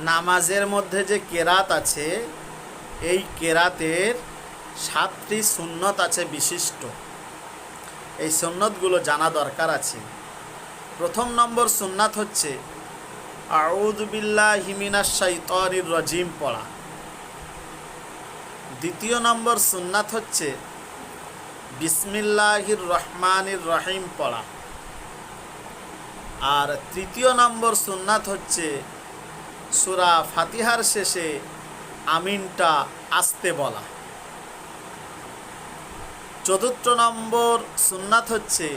নামাজের মধ্যে যে কেরাত আছে, এই কেরাতের 7টি সুন্নত আছে বিশিষ্ট। এই সুন্নতগুলো জানা দরকার আছে। প্রথম নম্বর সুন্নাত হচ্ছে আউযু বিল্লাহি মিনাশ শাইতানির রাজিম পড়া। দ্বিতীয় নম্বর সুন্নাত হচ্ছে বিসমিল্লাহির রহমানির রহিম পড়া। আর তৃতীয় নম্বর সুন্নাত হচ্ছে সূরা ফাতিহার শেষে আমিনটা আস্তে বলা। চতুর্থ নম্বর সুন্নাত হচ্ছে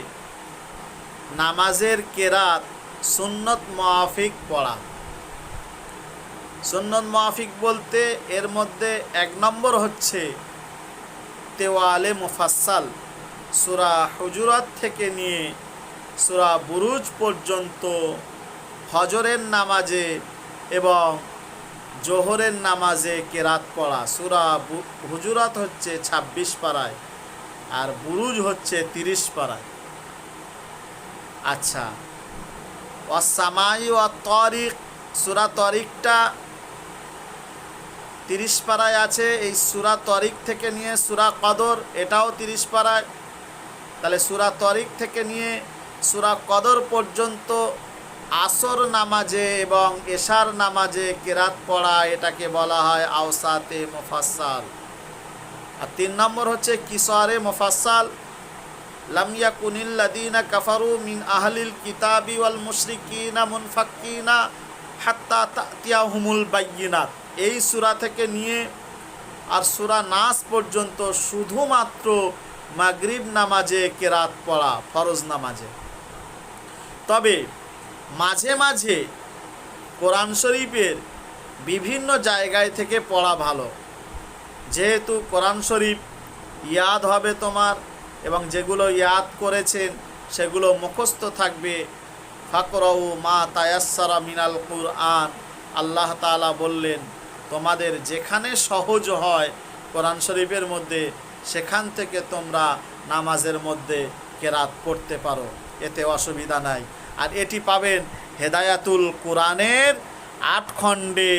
নামাজের কেরাত সুন্নত মুআফিক পড়া। সুন্নত মুআফিক বলতে এর মধ্যে 1 নম্বর হচ্ছে তেওয়ালে মুফাসসাল, সূরা হুজুরাত থেকে নিয়ে সূরা বুরুজ পর্যন্ত ফজরের নামাজে এবং জোহরের নামাজে কেরাত পড়া। সূরা হুজুরাত হচ্ছে 26 পারায় আর বুরুজ হচ্ছে 30 পারায়। আচ্ছা, ওয়াস-সামাই ওয়াত-তারিক, সূরা তারিকটা 30 পারায় আছে। এই সূরা তারিক থেকে নিয়ে সূরা কদর, এটাও 30 পারায়। তাহলে সূরা তারিক থেকে নিয়ে সূরা কদর পর্যন্ত আসর নামাজে এবং এশার নামাজে কেরাত পড়া, এটাকে বলা হয় আওসাতে মুফাসসাল। আর 3 নম্বর হচ্ছে কিসারে মুফাসসাল। লাম ইয়াকুনিল লাযীনা কাফারু মিন আহলিল কিতাবি ওয়াল মুশরিকিনা মুনফাক্কিনা হাত্তা তাতিয়াহুমুল বায়্যিনাত। এই সূরা থেকে নিয়ে আর সূরা নাস পর্যন্ত শুধুমাত্র মাগরিব নামাজে কেরাত পড়া, ফরজ নামাজে। তবে মাঝে মাঝে কোরআন শরীফের বিভিন্ন জায়গায় থেকে পড়া ভালো, যেহেতু কোরআন শরীফ ইয়াদ হবে তোমার, এবং যেগুলো ইয়াদ করেছেন সেগুলো মুখস্থ থাকবে। ফাকরাউ মা তায়াসসারা মিনাল কুরআন, আল্লাহ তাআলা বললেন তোমাদের যেখানে সহজ হয় কোরআন শরীফের মধ্যে সেখান থেকে তোমরা নামাজের মধ্যে কেরাত পড়তে পারো, এতে অসুবিধা নাই। আর এটি পাবেন হেদায়াতুল কোরআনের 8 খণ্ডে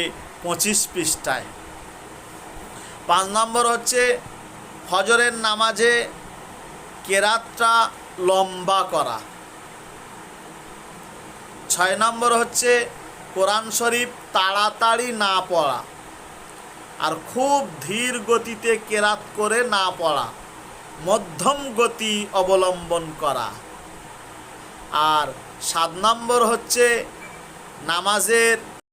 25 পৃষ্ঠায়। 5 নম্বর হচ্ছে ফজরের নামাজে কেরাতটা লম্বা করা। 6 নম্বর হচ্ছে কোরআন শরীফ তাড়াতাড়ি না পড়া আর খুব ধীর গতিতে কেরাত করে না পড়া, মধ্যম গতি অবলম্বন করা। আর 7 নম্বর হচ্ছে নামাজের